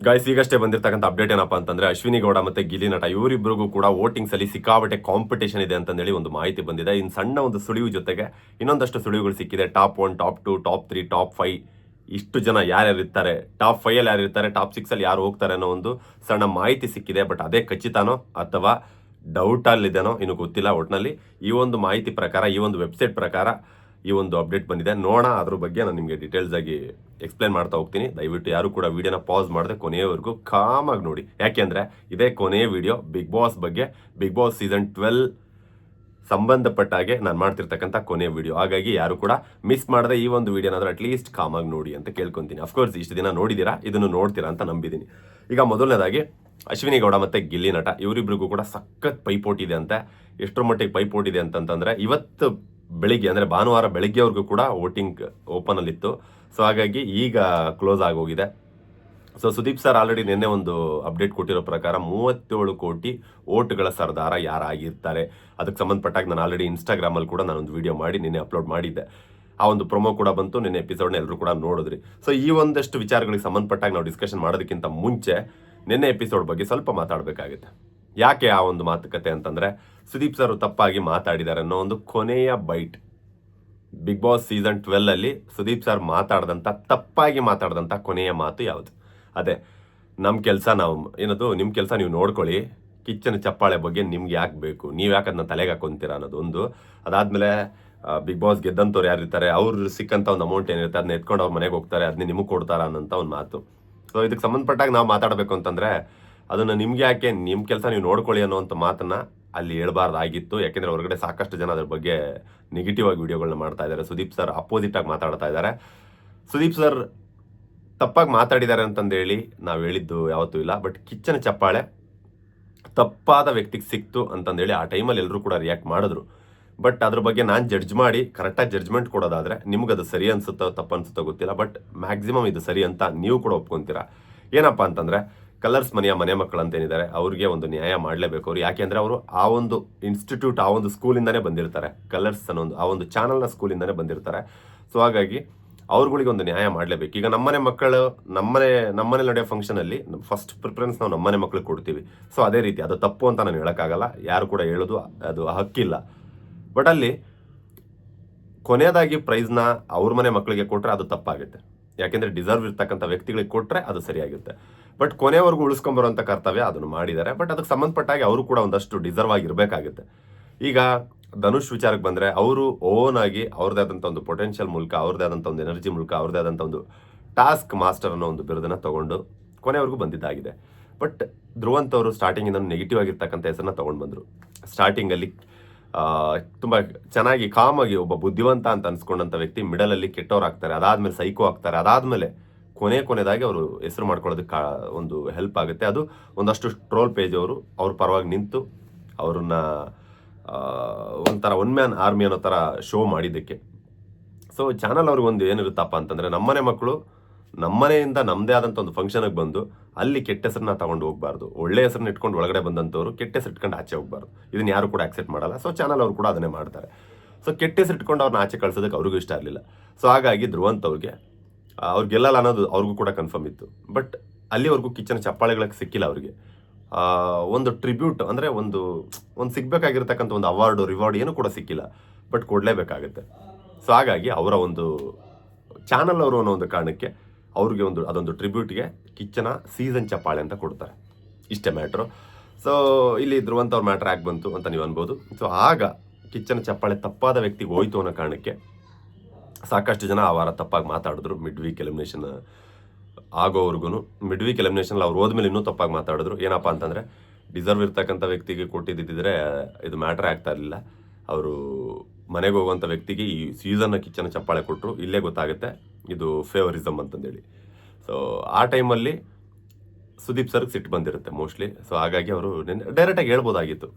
Guys, ಈಗಷ್ಟೇ ಬಂದಿರತಕ್ಕಂಥ update ಏನಪ್ಪಾ ಅಂತಂದ್ರೆ ಅಶ್ವಿನಿ ಗೌಡ ಮತ್ತೆ ಗಿಲ್ಲಿ ನಟ ಇವರಿಬ್ಬರಿಗೂ ಕೂಡ ವೋಟಿಂಗ್ಸ್ ಅಲ್ಲಿ ಸಿಕ್ಕಾಬಟ್ಟೆ ಕಾಂಪಿಟೇಷನ್ ಇದೆ ಅಂತಂದೇಳಿ ಒಂದು ಮಾಹಿತಿ ಬಂದಿದೆ. ಇನ್ನು ಸಣ್ಣ ಒಂದು ಸುಳಿವು ಜೊತೆಗೆ ಇನ್ನೊಂದಷ್ಟು ಸುಳಿವುಗಳು ಸಿಕ್ಕಿದೆ. ಟಾಪ್ 1, ಟಾಪ್ 2, ಟಾಪ್ 3, ಟಾಪ್ 5 ಇಷ್ಟು ಜನ ಯಾರ್ಯಾರು ಇರ್ತಾರೆ, ಟಾಪ್ 5 ಅಲ್ಲಿ ಯಾರು ಇರ್ತಾರೆ, ಟಾಪ್ 6 ಅಲ್ಲಿ ಯಾರು ಹೋಗ್ತಾರೆ ಅನ್ನೋ ಒಂದು ಸಣ್ಣ ಮಾಹಿತಿ ಸಿಕ್ಕಿದೆ. ಬಟ್ ಅದೇ ಖಚಿತನೋ ಅಥವಾ ಡೌಟ್ ಅಲ್ಲಿದೆನೋ ಇನ್ನು ಗೊತ್ತಿಲ್ಲ. ಒಟ್ಟಿನಲ್ಲಿ ಈ ಒಂದು ಮಾಹಿತಿ ಪ್ರಕಾರ, ಈ ಒಂದು ವೆಬ್ಸೈಟ್ ಪ್ರಕಾರ ಈ ಒಂದು ಅಪ್ಡೇಟ್ ಬಂದಿದೆ. ನೋಡೋಣ, ಅದ್ರ ಬಗ್ಗೆ ನಾನು ನಿಮಗೆ ಡೀಟೇಲ್ಸ್ ಆಗಿ ಎಕ್ಸ್ಪ್ಲೈನ್ ಮಾಡ್ತಾ ಹೋಗ್ತೀನಿ. ದಯವಿಟ್ಟು ಯಾರು ಕೂಡ ವಿಡಿಯೋನ ಪಾಸ್ ಮಾಡದೆ ಕೊನೆಯವರೆಗೂ ಕಾಮಾಗಿ ನೋಡಿ. ಯಾಕೆಂದ್ರೆ ಇದೇ ಕೊನೆಯ ವಿಡಿಯೋ ಬಿಗ್ ಬಾಸ್ ಬಗ್ಗೆ, ಬಿಗ್ ಬಾಸ್ ಸೀಸನ್ 12 ಸಂಬಂಧಪಟ್ಟ ಹಾಗೆ ನಾನು ಮಾಡ್ತಿರ್ತಕ್ಕಂಥ ಕೊನೆಯ ವಿಡಿಯೋ. ಹಾಗಾಗಿ ಯಾರು ಕೂಡ ಮಿಸ್ ಮಾಡದೆ ಈ ಒಂದು ವಿಡಿಯೋನಾದ್ರೂ ಅಟ್ಲೀಸ್ಟ್ ಕಾಮಾಗಿ ನೋಡಿ ಅಂತ ಕೇಳ್ಕೊಂತೀನಿ. ಅಫ್ಕೋರ್ಸ್ ಇಷ್ಟು ದಿನ ನೋಡಿದ್ದೀರಾ, ಇದನ್ನು ನೋಡ್ತೀರಾ ಅಂತ ನಂಬಿದ್ದೀನಿ. ಈಗ ಮೊದಲನೇದಾಗಿ ಅಶ್ವಿನಿ ಗೌಡ ಮತ್ತೆ ಗಿಲ್ಲಿ ನಟ ಇವರಿಬ್ರಿಗೂ ಕೂಡ ಸಖತ್ ಪೈಪೋಟಿ ಇದೆ ಅಂತೆ. ಎಷ್ಟರ ಮಟ್ಟಿಗೆ ಪೈಪೋಟಿ ಇದೆ ಅಂತಂತಂದ್ರೆ ಇವತ್ತು ಬೆಳಿಗ್ಗೆ ಅಂದರೆ ಭಾನುವಾರ ಬೆಳಿಗ್ಗೆವರೆಗೂ ಕೂಡ ವೋಟಿಂಗ್ ಓಪನ್ ಅಲ್ಲಿತ್ತು. ಸೊ ಹಾಗಾಗಿ ಈಗ ಕ್ಲೋಸ್ ಆಗೋಗಿದೆ. ಸೊ ಸುದೀಪ್ ಸರ್ ಆಲ್ರೆಡಿ ನಿನ್ನೆ ಒಂದು ಅಪ್ಡೇಟ್ ಕೊಟ್ಟಿರೋ ಪ್ರಕಾರ 37 ಕೋಟಿ ಓಟ್ಗಳ ಸರ್ದಾರ ಯಾರಾಗಿರ್ತಾರೆ ಅದಕ್ಕೆ ಸಂಬಂಧಪಟ್ಟಾಗ ನಾನು ಆಲ್ರೆಡಿ ಇನ್ಸ್ಟಾಗ್ರಾಮಲ್ಲಿ ಕೂಡ ನಾನೊಂದು ವಿಡಿಯೋ ಮಾಡಿ ನಿನ್ನೆ ಅಪ್ಲೋಡ್ ಮಾಡಿದ್ದೆ. ಆ ಒಂದು ಪ್ರೊಮೋ ಕೂಡ ಬಂತು, ನಿನ್ನೆ ಎಪಿಸೋಡ್ನ ಎಲ್ಲರೂ ಕೂಡ ನೋಡಿದ್ರಿ. ಸೊ ಈ ಒಂದಷ್ಟು ವಿಚಾರಗಳಿಗೆ ಸಂಬಂಧಪಟ್ಟಾಗ ನಾವು ಡಿಸ್ಕಷನ್ ಮಾಡೋದಕ್ಕಿಂತ ಮುಂಚೆ ನಿನ್ನೆ ಎಪಿಸೋಡ್ ಬಗ್ಗೆ ಸ್ವಲ್ಪ ಮಾತಾಡಬೇಕಾಗುತ್ತೆ. ಯಾಕೆ ಆ ಒಂದು ಮಾತುಕತೆ ಅಂತಂದ್ರೆ, ಸುದೀಪ್ ಸರ್ ತಪ್ಪಾಗಿ ಮಾತಾಡಿದ್ದಾರೆ ಅನ್ನೋ ಒಂದು ಕೊನೆಯ ಬೈಟ್. ಬಿಗ್ ಬಾಸ್ ಸೀಸನ್ 12 ಅಲ್ಲಿ ಸುದೀಪ್ ಸರ್ ತಪ್ಪಾಗಿ ಮಾತಾಡದಂತ ಕೊನೆಯ ಮಾತು ಯಾವುದು? ಅದೇ ನಮ್ಮ ಕೆಲಸ ನಾವು ಏನದು, ನಿಮ್ಮ ಕೆಲಸ ನೀವು ನೋಡ್ಕೊಳ್ಳಿ, ಕಿಚ್ಚನ ಚಪ್ಪಾಳೆ ಬಗ್ಗೆ ನಿಮ್ಗೆ ಯಾಕೆ ಬೇಕು, ನೀವು ಯಾಕೆ ಅದನ್ನ ತಲೆಗೆ ಹಾಕೊಂತೀರಾ ಅನ್ನೋದು ಒಂದು. ಅದಾದ್ಮೇಲೆ ಬಿಗ್ ಬಾಸ್ ಗೆದ್ದಂಥವ್ರು ಯಾರಿರ್ತಾರೆ, ಅವ್ರು ಸಿಕ್ಕಂಥ ಒಂದು ಅಮೌಂಟ್ ಏನಿರುತ್ತೆ ಅದನ್ನ ಎತ್ಕೊಂಡು ಅವ್ರ ಮನೆಗೆ ಹೋಗ್ತಾರೆ, ಅದನ್ನ ನಿಮಗೆ ಕೊಡ್ತಾರ ಅನ್ನೋಂಥ ಒಂದು ಮಾತು. ಸೊ ಇದಕ್ಕೆ ಸಂಬಂಧಪಟ್ಟಾಗ ನಾವು ಮಾತಾಡಬೇಕು ಅಂತಂದ್ರೆ ಅದನ್ನು ನಿಮ್ಗೆ ಯಾಕೆ, ನಿಮ್ಮ ಕೆಲಸ ನೀವು ನೋಡ್ಕೊಳ್ಳಿ ಅನ್ನೋಂಥ ಮಾತನ್ನ ಅಲ್ಲಿ ಹೇಳ್ಬಾರ್ದಾಗಿತ್ತು. ಯಾಕೆಂದ್ರೆ ಹೊರಗಡೆ ಸಾಕಷ್ಟು ಜನ ಅದ್ರ ಬಗ್ಗೆ ನೆಗೆಟಿವ್ ಆಗಿ ವಿಡಿಯೋಗಳನ್ನ ಮಾಡ್ತಾ ಇದ್ದಾರೆ. ಸುದೀಪ್ ಸರ್ ಅಪೋಸಿಟ್ ಆಗಿ ಮಾತಾಡ್ತಾ ಇದ್ದಾರೆ. ಸುದೀಪ್ ಸರ್ ತಪ್ಪಾಗಿ ಮಾತಾಡಿದ್ದಾರೆ ಅಂತಂದೇಳಿ ನಾವು ಹೇಳಿದ್ದು ಯಾವತ್ತೂ ಇಲ್ಲ. ಬಟ್ ಕಿಚ್ಚನ ಚಪ್ಪಾಳೆ ತಪ್ಪಾದ ವ್ಯಕ್ತಿಗೆ ಸಿಕ್ತು ಅಂತಂದೇಳಿ ಆ ಟೈಮಲ್ಲಿ ಎಲ್ಲರೂ ಕೂಡ ರಿಯಾಕ್ಟ್ ಮಾಡಿದ್ರು. ಬಟ್ ಅದ್ರ ಬಗ್ಗೆ ನಾನು ಜಡ್ಜ್ ಮಾಡಿ ಕರೆಕ್ಟಾಗಿ ಜಡ್ಜ್ಮೆಂಟ್ ಕೊಡೋದಾದ್ರೆ ನಿಮ್ಗೆ ಅದು ಸರಿ ಅನ್ಸುತ್ತೋ ತಪ್ಪು ಅನ್ಸುತ್ತೋ ಗೊತ್ತಿಲ್ಲ. ಬಟ್ ಮ್ಯಾಕ್ಸಿಮಮ್ ಇದು ಸರಿ ಅಂತ ನೀವು ಕೂಡ ಒಪ್ಕೊಂತೀರಾ. ಏನಪ್ಪ ಅಂತಂದ್ರೆ, ಕಲರ್ಸ್ ಮನೆಯ ಮನೆ ಮಕ್ಕಳು ಅಂತ ಏನಿದ್ದಾರೆ ಅವ್ರಿಗೆ ಒಂದು ನ್ಯಾಯ ಮಾಡಲೇಬೇಕು ಅವ್ರು. ಯಾಕೆಂದ್ರೆ ಅವರು ಆ ಒಂದು ಇನ್ಸ್ಟಿಟ್ಯೂಟ್, ಆ ಒಂದು ಸ್ಕೂಲಿಂದಾನೇ ಬಂದಿರ್ತಾರೆ. ಕಲರ್ಸ್ ಅನ್ನೋ ಆ ಒಂದು ಚಾನಲ್ನ ಸ್ಕೂಲಿಂದಾನೇ ಬಂದಿರ್ತಾರೆ. ಸೊ ಹಾಗಾಗಿ ಅವ್ರುಗಳಿಗೆ ಒಂದು ನ್ಯಾಯ ಮಾಡಲೇಬೇಕು. ಈಗ ನಮ್ಮನೆ ಮಕ್ಕಳು ನಮ್ಮನೆ ನಡೆಯೋ ಫಂಕ್ಷನಲ್ಲಿ ಫಸ್ಟ್ ಪ್ರಿಫರೆನ್ಸ್ ನಾವು ನಮ್ಮನೆ ಮಕ್ಳಿಗೆ ಕೊಡ್ತೀವಿ. ಸೊ ಅದೇ ರೀತಿ ಅದು ತಪ್ಪು ಅಂತ ನಾನು ಹೇಳೋಕ್ಕಾಗಲ್ಲ, ಯಾರು ಕೂಡ ಹೇಳೋದು ಅದು ಹಕ್ಕಿಲ್ಲ. ಬಟ್ ಅಲ್ಲಿ ಕೊನೆಯದಾಗಿ ಪ್ರೈಸ್ನ ಅವ್ರ ಮನೆ ಮಕ್ಕಳಿಗೆ ಕೊಟ್ಟರೆ ಅದು ತಪ್ಪಾಗುತ್ತೆ. ಯಾಕೆಂದ್ರೆ ಡಿಸರ್ವ್ ಇರ್ತಕ್ಕಂಥ ವ್ಯಕ್ತಿಗಳಿಗೆ ಕೊಟ್ಟರೆ ಅದು ಸರಿಯಾಗುತ್ತೆ. ಬಟ್ ಕೊನೆಯವರೆಗೂ ಉಳಿಸ್ಕೊಂಬರುವಂಥ ಕರ್ತವ್ಯ ಅದನ್ನು ಮಾಡಿದ್ದಾರೆ. ಬಟ್ ಅದಕ್ಕೆ ಸಂಬಂಧಪಟ್ಟಾಗಿ ಅವರು ಕೂಡ ಒಂದಷ್ಟು ಡಿಸರ್ವ್ ಆಗಿರಬೇಕಾಗುತ್ತೆ. ಈಗ ಧನುಷ್ ವಿಚಾರಕ್ಕೆ ಬಂದರೆ, ಅವರು ಓನ್ ಆಗಿ ಅವ್ರದ್ದೇ ಆದಂಥ ಒಂದು ಪೊಟೆನ್ಷಿಯಲ್ ಮೂಲಕ, ಅವ್ರದ್ದೇ ಆದಂಥ ಒಂದು ಎನರ್ಜಿ ಮೂಲಕ, ಅವ್ರದ್ದೇ ಆದಂಥ ಒಂದು ಟಾಸ್ಕ್ ಮಾಸ್ಟರ್ ಅನ್ನೋ ಒಂದು ಬಿರುದನ್ನು ತಗೊಂಡು ಕೊನೆಯವರೆಗೂ ಬಂದಿದ್ದಾಗಿದೆ. ಬಟ್ ಧ್ರುವಂತ್ ಅವರು ಸ್ಟಾರ್ಟಿಂಗಿಂದ ನೆಗೆಟಿವ್ ಆಗಿರ್ತಕ್ಕಂಥ ಹೆಸರನ್ನ ತೊಗೊಂಡು ಬಂದರು. ಸ್ಟಾರ್ಟಿಂಗಲ್ಲಿ ತುಂಬ ಚೆನ್ನಾಗಿ ಕಾಮಾಗಿ ಒಬ್ಬ ಬುದ್ಧಿವಂತ ಅಂತ ಅನ್ಸ್ಕೊಂಡಂಥ ವ್ಯಕ್ತಿ ಮಿಡಲಲ್ಲಿ ಕೆಟ್ಟವ್ರು ಆಗ್ತಾರೆ, ಅದಾದ್ಮೇಲೆ ಸೈಕೋ ಆಗ್ತಾರೆ, ಅದಾದ್ಮೇಲೆ ಕೊನೆಯದಾಗಿ ಅವರು ಹೆಸರು ಮಾಡ್ಕೊಳ್ಳೋದಕ್ಕೆ ಒಂದು ಹೆಲ್ಪ್ ಆಗುತ್ತೆ. ಅದು ಒಂದಷ್ಟು ಟ್ರೋಲ್ ಪೇಜ್ ಅವರು ಅವ್ರ ಪರವಾಗಿ ನಿಂತು ಅವ್ರನ್ನ ಒಂಥರ ಒನ್ ಮ್ಯಾನ್ ಆರ್ಮಿ ಅನ್ನೋ ಥರ ಶೋ ಮಾಡಿದ್ದಕ್ಕೆ. ಸೊ ಚಾನಲ್ ಅವ್ರಿಗೆ ಒಂದು ಏನಿರುತ್ತಪ್ಪ ಅಂತಂದರೆ, ನಮ್ಮನೆ ಮಕ್ಕಳು ನಮ್ಮನೆಯಿಂದ ನಮ್ಮದೇ ಆದಂಥ ಒಂದು ಫಂಕ್ಷನ್ಗೆ ಬಂದು ಅಲ್ಲಿ ಕೆಟ್ಟ ಹೆಸರನ್ನ ತಗೊಂಡು ಹೋಗ್ಬಾರ್ದು, ಒಳ್ಳೆ ಹೆಸರನ್ನ ಇಟ್ಕೊಂಡು ಒಳಗಡೆ ಬಂದಂಥವ್ರು ಕೆಟ್ಟ ಹೆಸರು ಇಟ್ಕೊಂಡು ಆಚೆ ಹೋಗ್ಬಾರ್ದು. ಇದನ್ನು ಯಾರು ಕೂಡ ಆಕ್ಸೆಪ್ಟ್ ಮಾಡಲ್ಲ. ಸೊ ಚಾನಲ್ ಅವರು ಕೂಡ ಅದನ್ನೇ ಮಾಡ್ತಾರೆ. ಸೊ ಕೆಟ್ಟ ಹೆಸರು ಇಟ್ಕೊಂಡು ಅವ್ರನ್ನ ಆಚೆ ಕಳ್ಸೋದಕ್ಕೆ ಅವ್ರಿಗೂ ಇಷ್ಟ ಇರಲಿಲ್ಲ. ಸೊ ಹಾಗಾಗಿ ಧ್ರುವಂತ್ ಅವ್ರಿಗೆ ಅವ್ರು ಗೆಲ್ಲಲ್ಲ ಅನ್ನೋದು ಅವ್ರಿಗೂ ಕೂಡ ಕನ್ಫರ್ಮ್ ಇತ್ತು. ಬಟ್ ಅಲ್ಲಿವರೆಗೂ ಕಿಚ್ಚನ ಚಪ್ಪಾಳೆಗಳಿಗೆ ಸಿಕ್ಕಿಲ್ಲ ಅವ್ರಿಗೆ. ಒಂದು ಟ್ರಿಬ್ಯೂಟ್ ಅಂದರೆ ಒಂದು ಸಿಗ್ಬೇಕಾಗಿರ್ತಕ್ಕಂಥ ಒಂದು ಅವಾರ್ಡು ರಿವಾರ್ಡ್ ಏನೂ ಕೂಡ ಸಿಕ್ಕಿಲ್ಲ. ಬಟ್ ಕೊಡಲೇಬೇಕಾಗುತ್ತೆ. ಸೊ ಹಾಗಾಗಿ ಅವರ ಒಂದು ಚಾನಲ್ ಅವರು ಅನ್ನೋ ಒಂದು ಕಾರಣಕ್ಕೆ ಅವ್ರಿಗೆ ಅದೊಂದು ಟ್ರಿಬ್ಯೂಟ್ಗೆ ಕಿಚ್ಚನ ಸೀಸನ್ ಚಪ್ಪಾಳೆ ಅಂತ ಕೊಡ್ತಾರೆ. ಇಷ್ಟೇ ಮ್ಯಾಟ್ರು. ಸೊ ಇಲ್ಲಿ ಧ್ರುವಂತ್ ಅವ್ರ ಮ್ಯಾಟ್ರ್ ಯಾಕೆ ಬಂತು ಅಂತ ನೀವು ಅನ್ಬೋದು. ಸೊ ಆಗ ಕಿಚ್ಚನ ಚಪ್ಪಾಳೆ ತಪ್ಪಾದ ವ್ಯಕ್ತಿಗೆ ಹೋಯ್ತು ಅನ್ನೋ ಕಾರಣಕ್ಕೆ ಸಾಕಷ್ಟು ಜನ ಆ ವಾರ ತಪ್ಪಾಗಿ ಮಾತಾಡಿದ್ರು. ಮಿಡ್ ವೀಕ್ ಎಲಿಮಿನೇಷನ್ ಆಗೋವರೆಗೂ, ಮಿಡ್ ವೀಕ್ ಎಲಿಮಿನೇಷನ್ ಅವ್ರು ಹೋದ್ಮೇಲೆ ಇನ್ನೂ ತಪ್ಪಾಗಿ ಮಾತಾಡಿದ್ರು. ಏನಪ್ಪ ಅಂತಂದರೆ, ಡಿಸರ್ವ್ ಇರ್ತಕ್ಕಂಥ ವ್ಯಕ್ತಿಗೆ ಕೊಟ್ಟಿದ್ದಿದ್ರೆ ಇದು ಮ್ಯಾಟ್ರೇ ಆಗ್ತಾ ಇರಲಿಲ್ಲ. ಅವರು ಮನೆಗೆ ಹೋಗುವಂಥ ವ್ಯಕ್ತಿಗೆ ಈ ಸೀಸನ್ನ ಕಿಚ್ಚನ ಚಪ್ಪಾಳೆ ಕೊಟ್ಟರು. ಇಲ್ಲೇ ಗೊತ್ತಾಗುತ್ತೆ ಇದು ಫೇವರಿಸಮ್ ಅಂತಂದೇಳಿ. ಸೊ ಆ ಟೈಮಲ್ಲಿ ಸುದೀಪ್ ಸರ್ಗೆ ಸಿಟ್ಟು ಬಂದಿರುತ್ತೆ ಮೋಸ್ಟ್ಲಿ. ಸೊ ಹಾಗಾಗಿ ಅವರು ಡೈರೆಕ್ಟಾಗಿ ಹೇಳ್ಬೋದಾಗಿತ್ತು,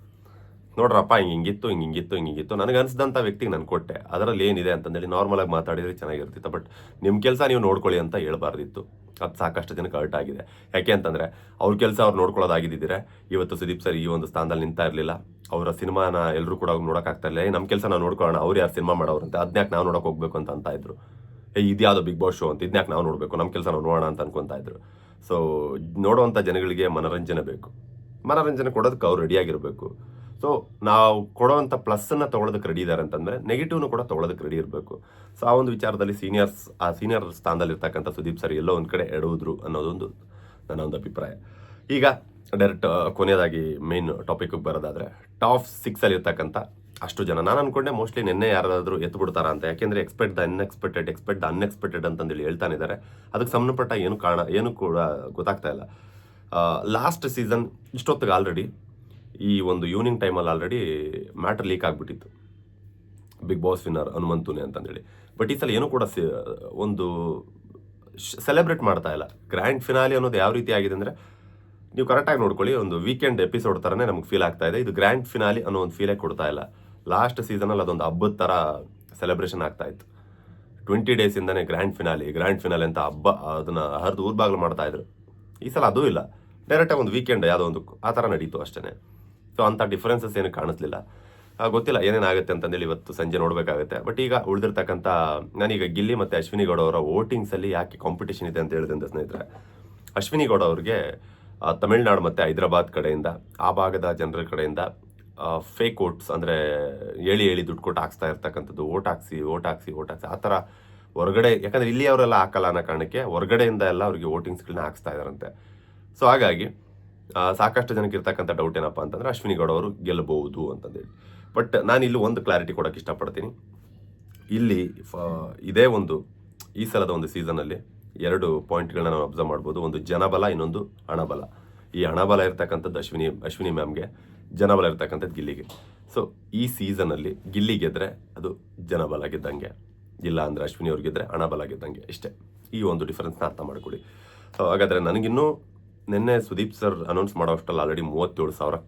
ನೋಡ್ರಪ್ಪ ಹಿಂಗಿತ್ತು ನನಗೆ ಅನಿಸಿದಂಥ ವ್ಯಕ್ತಿಗೆ ನಾನು ಕೊಟ್ಟೆ, ಅದರಲ್ಲಿ ಏನಿದೆ ಅಂತಂದೇಳಿ ನಾರ್ಮಲಾಗಿ ಮಾತಾಡಿದ್ರೆ ಚೆನ್ನಾಗಿರ್ತಿತ್ತು. ಬಟ್ ನಿಮ್ಮ ಕೆಲಸ ನೀವು ನೋಡ್ಕೊಳ್ಳಿ ಅಂತ ಹೇಳ್ಬಾರ್ದಿತ್ತು. ಅದು ಸಾಕಷ್ಟು ಜನಕ್ಕೆ ಹರ್ಟ್ ಆಗಿದೆ. ಯಾಕೆ ಅಂತಂದರೆ, ಅವ್ರ ಕೆಲಸ ಅವ್ರು ನೋಡ್ಕೊಳ್ಳೋದಾಗಿದ್ದಿದ್ರೆ ಇವತ್ತು ಸುದೀಪ್ ಸರ್ ಈ ಒಂದು ಸ್ಥಾನದಲ್ಲಿ ನಿಂತಾ ಇರಲಿಲ್ಲ. ಅವರ ಸಿನಿಮಾನ ಎಲ್ಲರೂ ಕೂಡ ನೋಡೋಕ್ಕಾಗ್ತಾ ಇರಲಿಲ್ಲ. ನಮ್ಮ ಕೆಲಸ ನಾವು ನೋಡ್ಕೊಳ್ಳೋಣ, ಅವ್ರು ಯಾರು ಸಿನಿಮಾ ಮಾಡೋರಂತೆ, ಅದನ್ಯಾಕೆ ನಾವು ನೋಡೋಕೆ ಹೋಗ್ಬೇಕು ಅಂತ ಇದ್ರು. ಇದ್ಯಾವುದೋ ಬಿಗ್ ಬಾಸ್ ಶೋ ಅಂತ, ಇದನ್ಯಾಕೆ ನಾವು ನೋಡಬೇಕು, ನಮ್ಮ ಕೆಲಸ ನಾವು ನೋಡೋಣ ಅಂತ ಅನ್ಕೊತಾ ಇದ್ರು. ಸೊ ನೋಡುವಂಥ ಜನಗಳಿಗೆ ಮನೋರಂಜನೆ ಬೇಕು. ಮನೋರಂಜನೆ ಕೊಡೋದಕ್ಕೆ ಅವ್ರು ರೆಡಿಯಾಗಿರಬೇಕು. ಸೊ ನಾವು ಕೊಡೋವಂಥ ಪ್ಲಸ್ಸನ್ನು ತೊಗೊಳೋದಕ್ಕೆ ರೆಡಿ ಇದ್ದಾರೆ ಅಂತಂದರೆ ನೆಗೆಟಿವ್ನು ಕೂಡ ತೊಗೊಳೋದಕ್ಕೆ ರೆಡಿ ಇರಬೇಕು. ಸೊ ಆ ಒಂದು ವಿಚಾರದಲ್ಲಿ ಸೀನಿಯರ್ ಸ್ಥಾನದಲ್ಲಿ ಇರ್ತಕ್ಕಂಥ ಸುದೀಪ್ ಸರ್ ಎಲ್ಲೋ ಒಂದು ಕಡೆ ಎಡುವುದ್ರು ಅನ್ನೋದೊಂದು ನನ್ನ ಒಂದು ಅಭಿಪ್ರಾಯ. ಈಗ ಡೈರೆಕ್ಟ್ ಕೊನೆಯದಾಗಿ ಮೇನ್ ಟಾಪಿಕ್ಗೆ ಬರೋದಾದರೆ ಟಾಪ್ 6 ಇರ್ತಕ್ಕಂಥ ಅಷ್ಟು ಜನ ನಾನು ಅಂದ್ಕೊಂಡೆ ಮೋಸ್ಟ್ಲಿ ನಿನ್ನೆ ಯಾರಾದರೂ ಎತ್ತು ಅಂತ. ಯಾಕೆಂದರೆ ಎಕ್ಸ್ಪೆಕ್ಟ್ ದ ಅನ್ಎಕ್ಸ್ಪೆಕ್ಟೆಡ್ ಅಂತಂದೇಳಿ ಹೇಳ್ತಾನೆ ಇದ್ದಾರೆ. ಅದಕ್ಕೆ ಸಂಬಂಧಪಟ್ಟ ಏನು ಕೂಡ ಗೊತ್ತಾಗ್ತಾ ಇಲ್ಲ. ಲಾಸ್ಟ್ ಸೀಸನ್ ಇಷ್ಟೊತ್ತಿಗೆ ಆಲ್ರೆಡಿ ಈ ಒಂದು ಈವ್ನಿಂಗ್ ಟೈಮಲ್ಲಿ ಆಲ್ರೆಡಿ ಮ್ಯಾಟರ್ ಲೀಕ್ ಆಗಿಬಿಟ್ಟಿತ್ತು, ಬಿಗ್ ಬಾಸ್ ವಿನ್ನರ್ ಹನುಮಂತುನೆ ಅಂತಂದೇಳಿ. ಬಟ್ ಈ ಸಲ ಏನೂ ಕೂಡ ಒಂದು ಸೆಲೆಬ್ರೇಟ್ ಮಾಡ್ತಾ ಇಲ್ಲ. ಗ್ರ್ಯಾಂಡ್ ಫಿನಾಲಿ ಅನ್ನೋದು ಯಾವ ರೀತಿ ಆಗಿದೆ ಅಂದರೆ, ನೀವು ಕರೆಕ್ಟಾಗಿ ನೋಡ್ಕೊಳ್ಳಿ, ಒಂದು ವೀಕೆಂಡ್ ಎಪಿಸೋಡ್ ಥರನೇ ನಮಗೆ ಫೀಲ್ ಆಗ್ತಾ ಇದೆ. ಇದು ಗ್ರ್ಯಾಂಡ್ ಫಿನಾಲಿ ಅನ್ನೋ ಒಂದು ಫೀಲೇ ಕೊಡ್ತಾ ಇಲ್ಲ. ಲಾಸ್ಟ್ ಸೀಸನಲ್ಲಿ ಅದೊಂದು ಹಬ್ಬದ ಥರ ಸೆಲೆಬ್ರೇಷನ್ ಆಗ್ತಾ ಇತ್ತು. 20 ಡೇಸಿಂದನೇ ಗ್ರ್ಯಾಂಡ್ ಫಿನಾಲಿ ಅಂತ ಹಬ್ಬ ಅದನ್ನು ಹರಿದು ಊರ್ಬಾಗ್ಲು ಮಾಡ್ತಾಯಿದ್ರು. ಈ ಸಲ ಅದೂ ಇಲ್ಲ, ಡೈರೆಕ್ಟಾಗಿ ಒಂದು ವೀಕೆಂಡ್ ಯಾವುದೋ ಒಂದು ಆ ಥರ ನಡೀತು ಅಷ್ಟೇ. ಸೊ ಅಂಥ ಡಿಫ್ರೆನ್ಸಸ್ ಏನು ಕಾಣಿಸ್ಲಿಲ್ಲ. ಗೊತ್ತಿಲ್ಲ ಏನೇನಾಗುತ್ತೆ ಅಂತಂದೇಳಿ ಇವತ್ತು ಸಂಜೆ ನೋಡಬೇಕಾಗುತ್ತೆ. ಬಟ್ ಈಗ ಉಳಿದಿರ್ತಕ್ಕಂಥ ನಾನೀಗ ಗಿಲ್ಲಿ ಮತ್ತು ಅಶ್ವಿನಿ ಗೌಡ ಅವರ ವೋಟಿಂಗ್ಸಲ್ಲಿ ಯಾಕೆ ಕಾಂಪಿಟೇಷನ್ ಇದೆ ಅಂತ ಹೇಳಿದೆ ಅಂತ ಸ್ನೇಹಿತರೆ, ಅಶ್ವಿನಿ ಗೌಡ ಅವ್ರಿಗೆ ತಮಿಳ್ನಾಡು ಮತ್ತು ಹೈದರಾಬಾದ್ ಕಡೆಯಿಂದ ಆ ಭಾಗದ ಜನರ ಕಡೆಯಿಂದ ಫೇಕ್ ವೋಟ್ಸ್ ಅಂದರೆ ಹೇಳಿ ದುಡ್ಡು ಕೊಟ್ಟು ಹಾಕ್ಸ್ತಾ ಇರ್ತಕ್ಕಂಥದ್ದು, ಓಟ್ ಹಾಕ್ಸಿ ಆ ಥರ ಹೊರಗಡೆ, ಯಾಕಂದರೆ ಇಲ್ಲಿ ಅವರೆಲ್ಲ ಹಾಕಲ್ಲ ಅನ್ನೋ ಕಾರಣಕ್ಕೆ ಹೊರಗಡೆಯಿಂದ ಎಲ್ಲ ಅವರಿಗೆ ವೋಟಿಂಗ್ಸ್ಗಳನ್ನ ಹಾಕ್ಸ್ತಾ ಇದ್ದಾರಂತೆ. ಸೊ ಹಾಗಾಗಿ ಸಾಕಷ್ಟು ಜನಕ್ಕೆ ಇರ್ತಕ್ಕಂಥ ಡೌಟ್ ಏನಪ್ಪ ಅಂತಂದರೆ ಅಶ್ವಿನಿ ಗೌಡ ಅವರು ಗೆಲ್ಲಬಹುದು ಅಂತಂದೇಳಿ. ಬಟ್ ನಾನು ಇಲ್ಲಿ ಒಂದು ಕ್ಲಾರಿಟಿ ಕೊಡೋಕ್ಕೆ ಇಷ್ಟಪಡ್ತೀನಿ. ಇಲ್ಲಿ ಇದೇ ಒಂದು ಈ ಸಲದ ಒಂದು ಸೀಸನಲ್ಲಿ 2 ಪಾಯಿಂಟ್ಗಳನ್ನ ನಾವು ಅಬ್ಸರ್ವ್ ಮಾಡ್ಬೋದು. ಒಂದು ಜನಬಲ, ಇನ್ನೊಂದು ಹಣಬಲ. ಈ ಹಣಬಲ ಇರ್ತಕ್ಕಂಥದ್ದು ಅಶ್ವಿನಿ ಮ್ಯಾಮ್ಗೆ, ಜನಬಲ ಇರ್ತಕ್ಕಂಥದ್ದು ಗಿಲ್ಲಿಗೆ. ಸೊ ಈ ಸೀಸನಲ್ಲಿ ಗಿಲ್ಲಿ ಗೆದ್ದರೆ ಅದು ಜನಬಲ ಗೆದ್ದಂಗೆ, ಇಲ್ಲ ಅಂದರೆ ಅಶ್ವಿನಿ ಅವ್ರು ಗೆದ್ದರೆ ಹಣಬಲ ಗೆದ್ದಂಗೆ. ಇಷ್ಟೇ, ಈ ಒಂದು ಡಿಫ್ರೆನ್ಸ್ನ ಅರ್ಥ ಮಾಡ್ಕೊಳ್ಳಿ. ಸೊ ಹಾಗಾದರೆ ನನಗಿನ್ನೂ ನಿನ್ನೆ ಸುದೀಪ್ ಸರ್ ಅನೌನ್ಸ್ ಮಾಡೋ ಅಷ್ಟರಲ್ಲಿ ಆಲ್ರೆಡಿ 37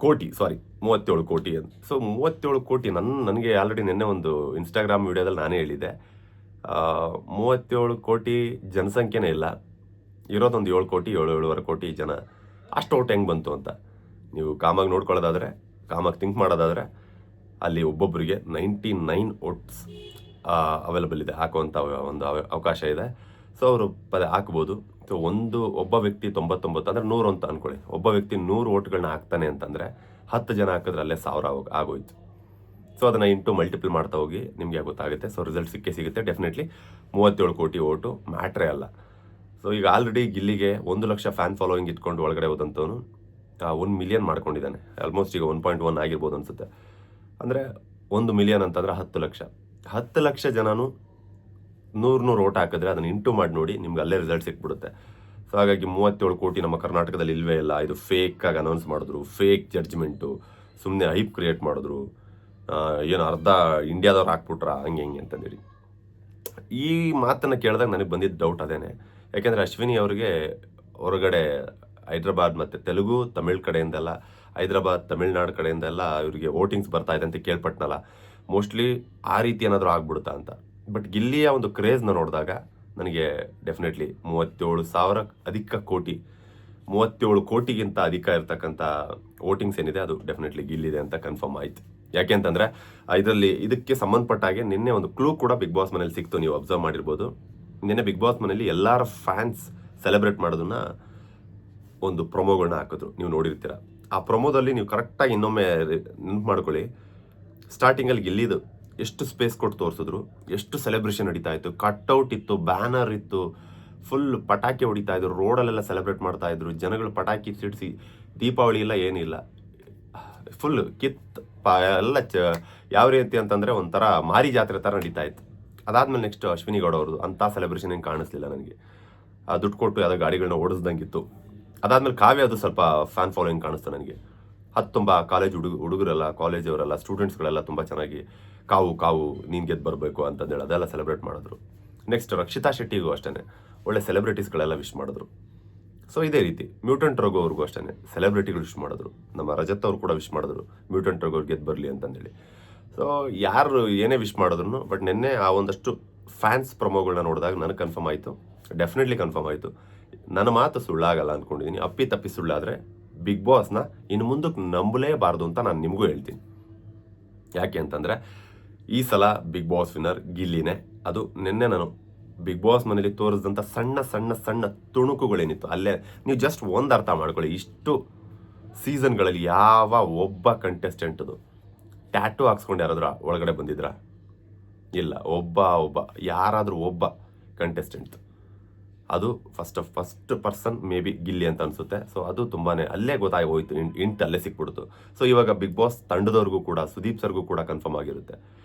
ಕೋಟಿ ಅಂತ. ಸೊ 37 ಕೋಟಿ ನನಗೆ ಆಲ್ರೆಡಿ ನಿನ್ನೆ ಒಂದು ಇನ್ಸ್ಟಾಗ್ರಾಮ್ ವಿಡಿಯೋದಲ್ಲಿ ನಾನೇ ಹೇಳಿದ್ದೆ, 37 ಕೋಟಿ ಜನಸಂಖ್ಯೆನೇ ಇಲ್ಲ, ಇರೋದೊಂದು 7 ಕೋಟಿ 7.5 ಕೋಟಿ ಜನ. ಅಷ್ಟು ಓಟ್ ಹೆಂಗೆ ಬಂತು ಅಂತ ನೀವು ಕಾಮಾಗಿ ನೋಡ್ಕೊಳ್ಳೋದಾದರೆ, ಕಾಮಾಗಿ ಥಿಂಕ್ ಮಾಡೋದಾದರೆ, ಅಲ್ಲಿ ಒಬ್ಬೊಬ್ಬರಿಗೆ 99 ವೋಟ್ಸ್ ಅವೈಲಬಲ್ ಇದೆ, ಹಾಕುವಂಥ ಒಂದು ಅವಕಾಶ ಇದೆ. ಸೊ ಅವರು ಹಾಕ್ಬೋದು. ಸೊ ಒಬ್ಬ ವ್ಯಕ್ತಿ 99 ಅಂದರೆ 100 ಅಂತ ಅಂದ್ಕೊಳ್ಳಿ. ಒಬ್ಬ ವ್ಯಕ್ತಿ 100 ವೋಟ್ಗಳನ್ನ ಹಾಕ್ತಾನೆ ಅಂತಂದರೆ 10 ಜನ ಹಾಕಿದ್ರೆ ಅಲ್ಲೇ 1000 ಆಗೋಯ್ತು. ಸೊ ಅದನ್ನು ಮಲ್ಟಿಪಲ್ ಮಾಡ್ತಾ ಹೋಗಿ ನಿಮಗೆ ಗೊತ್ತಾಗುತ್ತೆ. ಸೊ ರಿಸಲ್ಟ್ ಸಿಗುತ್ತೆ ಡೆಫಿನೆಟ್ಲಿ. 37 ಕೋಟಿ ಓಟು ಮ್ಯಾಟ್ರೇ ಅಲ್ಲ. ಸೊ ಈಗ ಆಲ್ರೆಡಿ ಗಿಲ್ಲಿಗೆ 1 ಲಕ್ಷ ಫ್ಯಾನ್ ಫಾಲೋಯಿಂಗ್ ಇಟ್ಕೊಂಡು ಒಳಗಡೆ ಹೋದಂಥವನು 1 ಮಿಲಿಯನ್ ಮಾಡ್ಕೊಂಡಿದ್ದಾನೆ. ಆಲ್ಮೋಸ್ಟ್ ಈಗ 1.1 ಆಗಿರ್ಬೋದು ಅನಿಸುತ್ತೆ. ಅಂದರೆ 1 ಮಿಲಿಯನ್ ಅಂತಂದರೆ 10 ಲಕ್ಷ ಜನನು 100 ಓಟ್ ಹಾಕಿದ್ರೆ ಅದನ್ನು ಮಾಡಿ ನೋಡಿ, ನಿಮ್ಗೆ ಅಲ್ಲೇ ರಿಸಲ್ಟ್ ಸಿಕ್ಬಿಡುತ್ತೆ. ಸೊ ಹಾಗಾಗಿ 37 ಕೋಟಿ ನಮ್ಮ ಕರ್ನಾಟಕದಲ್ಲಿ ಇಲ್ವೇ ಇಲ್ಲ. ಇದು ಫೇಕಾಗಿ ಅನೌನ್ಸ್ ಮಾಡಿದ್ರು, ಫೇಕ್ ಜಡ್ಜ್ಮೆಂಟು, ಸುಮ್ಮನೆ ಹೈಪ್ ಕ್ರಿಯೇಟ್ ಮಾಡಿದ್ರು, ಏನು ಅರ್ಧ ಇಂಡಿಯಾದವ್ರು ಹಾಕ್ಬಿಟ್ರ ಹಂಗೆ ಅಂತಂದೇಳಿ. ಈ ಮಾತನ್ನು ಕೇಳಿದಾಗ ನನಗೆ ಬಂದಿದ್ದ ಡೌಟ್ ಅದೇನೆ. ಯಾಕೆಂದರೆ ಅಶ್ವಿನಿ ಅವರಿಗೆ ಹೊರಗಡೆ ಹೈದ್ರಾಬಾದ್ ಮತ್ತು ತೆಲುಗು ತಮಿಳ್ ಕಡೆಯಿಂದೆಲ್ಲ, ಹೈದ್ರಾಬಾದ್ ತಮಿಳ್ನಾಡು ಕಡೆಯಿಂದೆಲ್ಲ ಇವರಿಗೆ ವೋಟಿಂಗ್ಸ್ ಬರ್ತಾ ಇದೆ ಅಂತ ಕೇಳ್ಪಟ್ನಲ್ಲ, ಮೋಸ್ಟ್ಲಿ ಆ ರೀತಿ ಏನಾದರೂ ಆಗ್ಬಿಡುತ್ತಾ ಅಂತ. ಬಟ್ ಗಿಲ್ಲಿಯ ಒಂದು ಕ್ರೇಜ್ನ ನೋಡಿದಾಗ ನನಗೆ ಡೆಫಿನೆಟ್ಲಿ 37 ಕೋಟಿಗಿಂತ ಅಧಿಕ ಇರ್ತಕ್ಕಂಥ ವೋಟಿಂಗ್ಸ್ ಏನಿದೆ ಅದು ಡೆಫಿನೆಟ್ಲಿ ಗಿಲ್ಲಿದೆ ಅಂತ ಕನ್ಫರ್ಮ್ ಆಯಿತು. ಯಾಕೆ ಅಂತಂದರೆ ಇದಕ್ಕೆ ಸಂಬಂಧಪಟ್ಟ ಹಾಗೆ ನಿನ್ನೆ ಒಂದು ಕ್ಲೂ ಕೂಡ ಬಿಗ್ ಬಾಸ್ ಮನೇಲಿ ಸಿಕ್ತು. ನೀವು ಅಬ್ಸರ್ವ್ ಮಾಡಿರ್ಬೋದು, ನಿನ್ನೆ ಬಿಗ್ ಬಾಸ್ ಮನೇಲಿ ಎಲ್ಲರ ಫ್ಯಾನ್ಸ್ ಸೆಲೆಬ್ರೇಟ್ ಮಾಡೋದನ್ನ ಒಂದು ಪ್ರೊಮೋಗಳನ್ನ ಹಾಕಿದ್ರು, ನೀವು ನೋಡಿರ್ತೀರ. ಆ ಪ್ರೊಮೋದಲ್ಲಿ ನೀವು ಕರೆಕ್ಟಾಗಿ ಇನ್ನೊಮ್ಮೆ ನೆನಪು ಮಾಡ್ಕೊಳ್ಳಿ. ಸ್ಟಾರ್ಟಿಂಗಲ್ಲಿ ಗಿಲ್ಲಿದು ಎಷ್ಟು ಸ್ಪೇಸ್ ಕೊಟ್ಟು ತೋರಿಸಿದ್ರು, ಎಷ್ಟು ಸೆಲೆಬ್ರೇಷನ್ ನಡೀತಾ ಇತ್ತು, ಕಟ್ಔಟ್ ಇತ್ತು, ಬ್ಯಾನರ್ ಇತ್ತು, ಫುಲ್ ಪಟಾಕಿ ಹೊಡಿತಾ ಇದ್ರು, ರೋಡಲ್ಲೆಲ್ಲ ಸೆಲೆಬ್ರೇಟ್ ಮಾಡ್ತಾ ಇದ್ರು, ಜನಗಳು ಪಟಾಕಿ ಸಿಡಿಸಿ, ದೀಪಾವಳಿ ಇಲ್ಲ ಏನಿಲ್ಲ, ಫುಲ್ ಎಲ್ಲ ಯಾವ ರೀತಿ ಅಂತಂದರೆ ಒಂಥರ ಮಾರಿ ಜಾತ್ರೆ ಥರ ನಡೀತಾ ಇತ್ತು. ಅದಾದಮೇಲೆ ನೆಕ್ಸ್ಟ್ ಅಶ್ವಿನಿ ಗೌಡ ಅವ್ರದ್ದು ಅಂಥ ಸೆಲೆಬ್ರೇಷನ್ ಏನು ಕಾಣಿಸ್ಲಿಲ್ಲ ನನಗೆ. ದುಡ್ಡು ಕೊಟ್ಟು ಯಾವುದೋ ಗಾಡಿಗಳನ್ನ ಓಡಿಸ್ದಂಗಿತ್ತು. ಅದಾದಮೇಲೆ ಕಾವ್ಯ ಅದು ಸ್ವಲ್ಪ ಫ್ಯಾನ್ ಫಾಲೋಯಿಂಗ್ ಕಾಣಿಸ್ತು ನನಗೆ. ತುಂಬ ಕಾಲೇಜ್ ಹುಡುಗರೆಲ್ಲ, ಕಾಲೇಜವರೆಲ್ಲ, ಸ್ಟೂಡೆಂಟ್ಸ್ಗಳೆಲ್ಲ ತುಂಬ ಚೆನ್ನಾಗಿ ಕಾವು ನೀನು ಗೆದ್ದು ಬರಬೇಕು ಅಂತಂದೇಳಿ ಅದೆಲ್ಲ ಸೆಲೆಬ್ರೇಟ್ ಮಾಡಿದ್ರು. ನೆಕ್ಸ್ಟ್ ರಕ್ಷಿತಾ ಶೆಟ್ಟಿಗೂ ಅಷ್ಟೇ ಒಳ್ಳೆ ಸೆಲೆಬ್ರಿಟೀಸ್ಗಳೆಲ್ಲ ವಿಶ್ ಮಾಡಿದ್ರು. ಸೊ ಇದೇ ರೀತಿ ಮ್ಯೂಟೆಂಟ್ ರಘು ಅವ್ರಿಗೂ ಅಷ್ಟೇ ಸೆಲೆಬ್ರಿಟಿಗಳು ವಿಶ್ ಮಾಡಿದ್ರು. ನಮ್ಮ ರಜತ್ ಅವರು ಕೂಡ ವಿಶ್ ಮಾಡಿದ್ರು ಮ್ಯೂಟೆಂಟ್ ರಘು ಅವ್ರು ಗೆದ್ದು ಬರಲಿ ಅಂತಂದೇಳಿ. ಸೊ ಯಾರು ಏನೇ ವಿಶ್ ಮಾಡಿದ್ರು, ಬಟ್ ನಿನ್ನೆ ಆ ಒಂದಷ್ಟು ಫ್ಯಾನ್ಸ್ ಪ್ರೊಮೋಗಳನ್ನ ನೋಡಿದಾಗ ನನಗೆ ಕನ್ಫರ್ಮ್ ಆಯಿತು, ಡೆಫಿನೆಟ್ಲಿ ಕನ್ಫರ್ಮ್ ಆಯಿತು. ನನ್ನ ಮಾತು ಸುಳ್ಳಾಗಲ್ಲ ಅಂದ್ಕೊಂಡಿದ್ದೀನಿ. ಅಪ್ಪಿ ಸುಳ್ಳಾದರೆ ಬಿಗ್ ಬಾಸ್ನ ಇನ್ನು ಮುಂದಕ್ಕೆ ನಂಬಲೇಬಾರ್ದು ಅಂತ ನಾನು ನಿಮಗೂ ಹೇಳ್ತೀನಿ. ಯಾಕೆ ಅಂತಂದರೆ ಈ ಸಲ ಬಿಗ್ ಬಾಸ್ ವಿನ್ನರ್ ಗಿಲ್ಲಿನೇ. ಅದು ನಿನ್ನೆ ನಾನು ಬಿಗ್ ಬಾಸ್ ಮನೇಲಿ ತೋರಿಸಿದಂಥ ಸಣ್ಣ ಸಣ್ಣ ಸಣ್ಣ ತುಣುಕುಗಳೇನಿತ್ತು ಅಲ್ಲೇ ನೀವು ಜಸ್ಟ್ ಒಂದು ಅರ್ಥ ಮಾಡ್ಕೊಳ್ಳಿ. ಇಷ್ಟು ಸೀಸನ್ಗಳಲ್ಲಿ ಯಾವ ಒಬ್ಬ ಕಂಟೆಸ್ಟೆಂಟ್ದು ಟ್ಯಾಟೂ ಹಾಕ್ಸ್ಕೊಂಡು ಯಾರಾದ್ರೂ ಒಳಗಡೆ ಬಂದಿದ್ರಾ? ಇಲ್ಲ. ಒಬ್ಬ ಯಾರಾದರೂ ಒಬ್ಬ ಕಂಟೆಸ್ಟೆಂಟ್, ಅದು first person may be Gilli ಅಂತ ಅನಿಸುತ್ತೆ. ಸೊ ಅದು ತುಂಬಾ ಅಲ್ಲೇ ಗೊತ್ತಾಗಿ ಹೋಯ್ತು, ಇಂಟ್ ಅಲ್ಲೇ ಸಿಕ್ಬಿಡ್ತು. ಸೊ ಇವಾಗ ಬಿಗ್ ಬಾಸ್ ತಂಡದವ್ರಿಗೂ ಕೂಡ, ಸುದೀಪ್ ಸರ್ಗೂ ಕೂಡ ಕನ್ಫರ್ಮ್ ಆಗಿರುತ್ತೆ,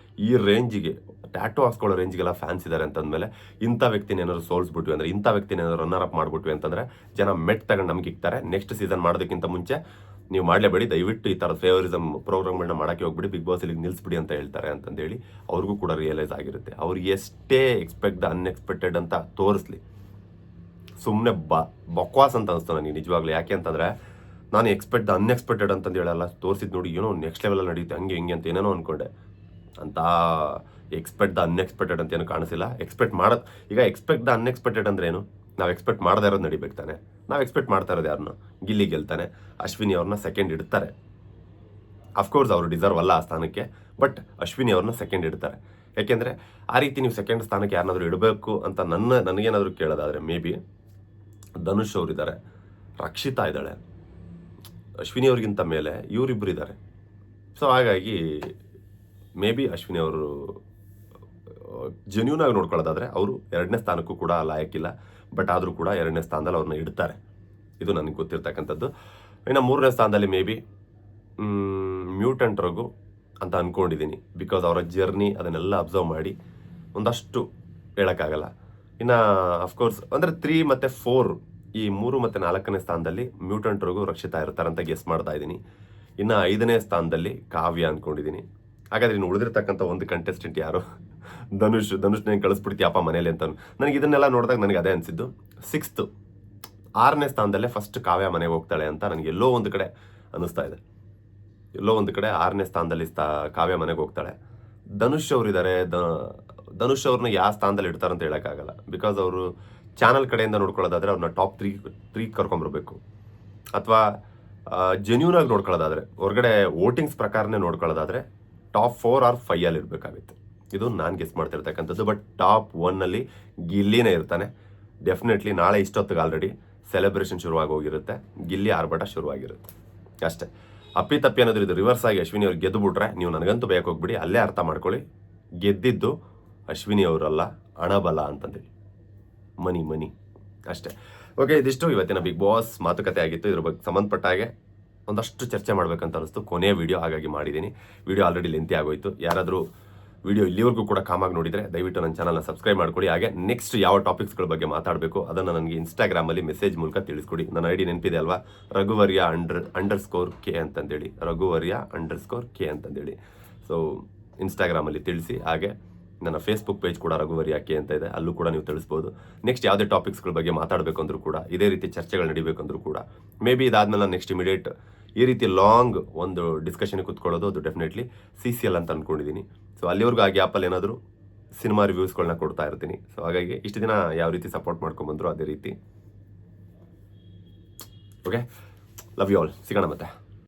ಈ ರೇಂಜಿಗೆ ಟ್ಯಾಟೂ ಹಾಕ್ಸ್ಕೊಳ್ಳೋ ರೇಂಜ್ಗೆಲ್ಲ ಫ್ಯಾನ್ಸ್ ಇದ್ದಾರೆ ಅಂತಂದಮೇಲೆ ಇಂಥ ವ್ಯಕ್ತಿನ ಏನಾದ್ರು ಸೋಲ್ಸ್ಬಿಟ್ವಿ ಅಂದರೆ, ಇಂಥ ವ್ಯಕ್ತಿನ ಏನಾದ್ರು ರನ್ನರ್ ಅಪ್ ಮಾಡಿಬಿಟ್ವಿ ಅಂತಂದರೆ ಜನ ಮೆಟ್ ತಗೊಂಡು ನಮ್ಗೆ ಇಕ್ತಾರೆ. ನೆಕ್ಸ್ಟ್ ಸೀಸನ್ ಮಾಡೋದಕ್ಕಿಂತ ಮುಂಚೆ ನೀವು ಮಾಡಲೇಬೇಡಿ, ದಯವಿಟ್ಟು ಈ ಥರದ ಫೇವರಿಸಮ್ ಪ್ರೋಗ್ರಾಮ್ಗಳನ್ನ ಮಾಡೋಕ್ಕೆ ಹೋಗ್ಬಿಡಿ, ಬಿಗ್ ಬಾಸ್ ಇಲ್ಲಿಗೆ ನಿಲ್ಲಿಸ್ಬಿಡಿ ಅಂತ ಹೇಳ್ತಾರೆ ಅಂತಂದೇಳಿ ಅವ್ರಿಗೂ ಕೂಡ ರಿಯಲೈಸ್ ಆಗಿರುತ್ತೆ. ಅವ್ರಿಗೆ ಎಷ್ಟೇ ಎಕ್ಸ್ಪೆಕ್ಟ್ ದ ಅನ್ಎಕ್ಸ್ಪೆಕ್ಟೆಡ್ ಅಂತ ತೋರಿಸ್ಲಿ, ಸುಮ್ಮನೆ ಬಕ್ವಾಸ್ ಅಂತ ಅನಿಸ್ತು ನನಗೆ ನಿಜವಾಗ್ಲೂ. ಯಾಕೆ ಅಂತಂದರೆ ನಾನು ಎಕ್ಸ್ಪೆಕ್ಟ್ ದ ಅನ್ಎಕ್ಸ್ಪೆಕ್ಟೆಡ್ ಅಂತಂದು ಹೇಳಲ್ಲ, ತೋರಿಸಿದ್ ನೋಡಿ ಏನೋ ನೆಕ್ಸ್ಟ್ ಲೆವೆಲಲ್ಲಿ ನಡೆಯುತ್ತೆ ಹಂಗೆ ಹಿಂಗೆ ಅಂತ ಏನೇನೋ ಅಂದ್ಕೊಂಡೆ. ಅಂತ ಎಕ್ಸ್ಪೆಕ್ಟ್ ದ ಅನ್ಎಕ್ಸ್ಪೆಕ್ಟೆಡ್ ಅಂತ ಏನು ಕಾಣಿಸಿಲ್ಲ. ಈಗ ಎಕ್ಸ್ಪೆಕ್ಟ್ ದ ಅನ್ಎಕ್ಸ್ಪೆಕ್ಟೆಡ್ ಅಂದ್ರೆ ಏನು? ನಾವು ಎಕ್ಸ್ಪೆಕ್ಟ್ ಮಾಡದೇ ಇರೋದು ನಡಿಬೇಕು ತಾನೆ. ನಾವು ಎಕ್ಸ್ಪೆಕ್ಟ್ ಮಾಡ್ತಾ ಇರೋದು ಯಾರನ್ನ? ಗಿಲ್ಲಿ ಗೆಲ್ತಾನೆ, ಅಶ್ವಿನಿ ಅವ್ರನ್ನ ಸೆಕೆಂಡ್ ಇಡ್ತಾರೆ. ಅಫ್ಕೋರ್ಸ್ ಅವರು ಡಿಸರ್ವ್ ಅಲ್ಲ ಆ ಸ್ಥಾನಕ್ಕೆ, ಬಟ್ ಅಶ್ವಿನಿ ಅವ್ರನ್ನ ಸೆಕೆಂಡ್ ಇಡ್ತಾರೆ. ಯಾಕೆಂದರೆ ಆ ರೀತಿ ನೀವು ಸೆಕೆಂಡ್ ಸ್ಥಾನಕ್ಕೆ ಯಾರನ್ನಾದ್ರೂ ಇಡಬೇಕು ಅಂತ ನನಗೇನಾದರೂ ಕೇಳೋದಾದರೆ ಮೇ ಬಿ ಧನುಷ್ ಅವರಿದ್ದಾರೆ, ರಕ್ಷಿತಾ ಇದ್ದಾಳೆ, ಅಶ್ವಿನಿ ಅವ್ರಿಗಿಂತ ಮೇಲೆ ಇವರಿಬ್ಬರು ಇದ್ದಾರೆ. ಸೊ ಹಾಗಾಗಿ ಮೇ ಬಿ ಅಶ್ವಿನಿ ಅವರು ಜೆನ್ಯೂನ್ ಆಗಿ ನೋಡ್ಕೊಳ್ಳೋದಾದರೆ ಅವರು 2ನೇ ಸ್ಥಾನಕ್ಕೂ ಕೂಡ ಲಾಯಕ್ಕಿಲ್ಲ, ಬಟ್ ಆದರೂ ಕೂಡ 2ನೇ ಸ್ಥಾನದಲ್ಲಿ ಅವ್ರನ್ನ ಇಡ್ತಾರೆ. ಇದು ನನಗೆ ಗೊತ್ತಿರ್ತಕ್ಕಂಥದ್ದು. ಇನ್ನು 3ನೇ ಸ್ಥಾನದಲ್ಲಿ ಮೇ ಬಿ ಮ್ಯೂಟೆಂಟ್ ರಘು ಅಂತ ಅಂದ್ಕೊಂಡಿದ್ದೀನಿ. ಬಿಕಾಸ್ ಅವರ ಜರ್ನಿ ಅದನ್ನೆಲ್ಲ ಅಬ್ಸರ್ವ್ ಮಾಡಿ ಒಂದಷ್ಟು ಹೇಳೋಕ್ಕಾಗಲ್ಲ. ಇನ್ನು ಅಫ್ಕೋರ್ಸ್ ಅಂದರೆ 3 ಮತ್ತು 4 ಈ 3 ಮತ್ತು 4ನೇ ಸ್ಥಾನದಲ್ಲಿ ಮ್ಯೂಟೆಂಟ್ ರಘು, ರಕ್ಷಿತಾ ಇರ್ತಾರೆ ಅಂತ ಗೆಸ್ ಮಾಡ್ತಾ ಇದ್ದೀನಿ. ಇನ್ನು 5ನೇ ಸ್ಥಾನದಲ್ಲಿ ಕಾವ್ಯ ಅಂದ್ಕೊಂಡಿದ್ದೀನಿ. ಹಾಗಾದ್ರೆ ಇನ್ನು ಉಳಿದಿರ್ತಕ್ಕಂಥ ಒಂದು ಕಂಟೆಸ್ಟೆಂಟ್ ಯಾರು? ಧನುಷ್ನ ಕಳಿಸ್ಬಿಡ್ತೀಯಪ್ಪ ಮನೇಲಿ ಅಂತ. ನನಗೆ ಇದನ್ನೆಲ್ಲ ನೋಡಿದಾಗ ನನಗೆ ಅದೇ ಅನಿಸಿದ್ದು. 6ನೇ ಸ್ಥಾನದಲ್ಲೇ ಫಸ್ಟ್ ಕಾವ್ಯ ಮನೆಗೆ ಹೋಗ್ತಾಳೆ ಅಂತ ನನಗೆ ಎಲ್ಲೋ ಒಂದು ಕಡೆ ಅನ್ನಿಸ್ತಾ ಇದೆ. ಎಲ್ಲೋ ಒಂದು ಕಡೆ 6ನೇ ಸ್ಥಾನದಲ್ಲಿ ಕಾವ್ಯ ಮನೆಗೆ ಹೋಗ್ತಾಳೆ. ಧನುಷ್ ಅವರಿದ್ದಾರೆ, ಧನುಷ್ ಅವ್ರನ್ನ ಯಾವ ಸ್ಥಾನದಲ್ಲಿ ಇಡ್ತಾರೆ ಅಂತ ಹೇಳೋಕ್ಕಾಗಲ್ಲ. ಬಿಕಾಸ್ ಅವರು ಚಾನಲ್ ಕಡೆಯಿಂದ ನೋಡ್ಕೊಳ್ಳೋದಾದರೆ ಅವ್ರನ್ನ ಟಾಪ್ 3 ಕರ್ಕೊಂಬರ್ಬೇಕು. ಅಥವಾ ಜೆನ್ಯೂನ್ ಆಗಿ ನೋಡ್ಕೊಳ್ಳೋದಾದರೆ, ಹೊರಗಡೆ ವೋಟಿಂಗ್ಸ್ ಪ್ರಕಾರನೇ ನೋಡ್ಕೊಳ್ಳೋದಾದರೆ ಟಾಪ್ 4 ಆರ್ 5 ಇರಬೇಕಾಗಿತ್ತು. ಇದು ನಾನು ಗೆಸ್ ಮಾಡ್ತಿರ್ತಕ್ಕಂಥದ್ದು. ಬಟ್ ಟಾಪ್ 1ನಲ್ಲಿ ಗಿಲ್ಲಿನೇ ಇರ್ತಾನೆ ಡೆಫಿನೆಟ್ಲಿ. ನಾಳೆ ಇಷ್ಟೊತ್ತಿಗೆ ಆಲ್ರೆಡಿ ಸೆಲೆಬ್ರೇಷನ್ ಶುರುವಾಗಿ ಹೋಗಿರುತ್ತೆ, ಗಿಲ್ಲಿ ಆರ್ಭಟ ಶುರುವಾಗಿರುತ್ತೆ ಅಷ್ಟೇ. ಅಪ್ಪಿತಪ್ಪಿ ಅನ್ನೋದು ಇದು ರಿವರ್ಸ್ ಆಗಿ ಅಶ್ವಿನಿ ಅವ್ರಿಗೆ ಗೆದ್ದು ಬಿಟ್ರೆ ನೀವು ನನಗಂತೂ ಬೇಕು ಹೋಗ್ಬಿಡಿ, ಅಲ್ಲೇ ಅರ್ಥ ಮಾಡ್ಕೊಳ್ಳಿ, ಗೆದ್ದಿದ್ದು ಅಶ್ವಿನಿ ಅವರಲ್ಲ, ಹಣಬಲ ಅಂತಂದೇಳಿ, ಮನಿ ಅಷ್ಟೇ. ಓಕೆ, ಇದಿಷ್ಟು ಇವತ್ತಿನ ಬಿಗ್ ಬಾಸ್ ಮಾತುಕತೆ ಆಗಿತ್ತು. ಇದ್ರ ಬಗ್ಗೆ ಸಂಬಂಧಪಟ್ಟ ಹಾಗೆ ಒಂದಷ್ಟು ಚರ್ಚೆ ಮಾಡಬೇಕಂತ ಅನಿಸ್ತು. ಕೊನೆಯ ವಿಡಿಯೋ ಹಾಗಾಗಿ ಮಾಡಿದ್ದೀನಿ. ವಿಡಿಯೋ ಆಲ್ರೆಡಿ ಲೆಂತಿ ಆಗೋಯ್ತು. ಯಾರಾದರೂ ವಿಡಿಯೋ ಇಲ್ಲಿವರೆಗೂ ಕೂಡ ಕಾಮಾಗಿ ನೋಡಿದರೆ ದಯವಿಟ್ಟು ನನ್ನ ಚಾನಲ್ನ ಸಬ್ಸ್ಕ್ರೈಬ್ ಮಾಡ್ಕೊಳ್ಳಿ. ಹಾಗೆ ನೆಕ್ಸ್ಟ್ ಯಾವ ಟಾಪಿಕ್ಸ್ಗಳ ಬಗ್ಗೆ ಮಾತಾಡಬೇಕು ಅದನ್ನು ನನಗೆ ಇನ್ಸ್ಟಾಗ್ರಾಮಲ್ಲಿ ಮೆಸೇಜ್ ಮೂಲಕ ತಿಳಿಸ್ಕೊಡಿ. ನನ್ನ ಐಡಿ ನೆನಪಿದೆ ಅಲ್ವಾ? ರಘುವರ್ಯ _K ಅಂತಂದೇಳಿ, ರಘುವರ್ಯ _K ಅಂತಂದೇಳಿ. ಸೊ ಇನ್ಸ್ಟಾಗ್ರಾಮಲ್ಲಿ ತಿಳಿಸಿ. ಹಾಗೆ ನನ್ನ ಫೇಸ್ಬುಕ್ ಪೇಜ್ ಕೂಡ ರಘುವರ್ಯ K ಅಂತ ಇದೆ, ಅಲ್ಲೂ ಕೂಡ ನೀವು ತಿಳಿಸ್ಬೋದು. ನೆಕ್ಸ್ಟ್ ಯಾವುದೇ ಟಾಪಿಕ್ಸ್ಗಳ ಬಗ್ಗೆ ಮಾತಾಡಬೇಕು ಅಂದರೂ ಕೂಡ, ಇದೇ ರೀತಿ ಚರ್ಚೆಗಳು ನಡಿಬೇಕಂದ್ರೂ ಕೂಡ, ಮೇ ಬಿ ಇದಾದ್ಮೇಲೆ ನೆಕ್ಸ್ಟ್ ಇಮಿಡಿಯೇಟ್ ಈ ರೀತಿ ಲಾಂಗ್ ಒಂದು ಡಿಸ್ಕಷನ್ಗೆ ಕೂತ್ಕೊಳ್ಳೋದು ಅದು ಡೆಫಿನೆಟ್ಲಿ CCL ಅಂತ ಅಂದ್ಕೊಂಡಿದ್ದೀನಿ. ಸೊ ಅಲ್ಲಿವರೆಗೂ ಆ ಗ್ಯಾಪಲ್ಲಿ ಏನಾದರೂ ಸಿನಿಮಾ ರಿವ್ಯೂಸ್ಗಳನ್ನ ಕೊಡ್ತಾ ಇರ್ತೀನಿ. ಸೊ ಹಾಗಾಗಿ ಇಷ್ಟು ದಿನ ಯಾವ ರೀತಿ ಸಪೋರ್ಟ್ ಮಾಡ್ಕೊಂಡ್ಬಂದ್ರು ಅದೇ ರೀತಿ. Okay, love you all. ಸಿಗೋಣ ಮತ್ತೆ.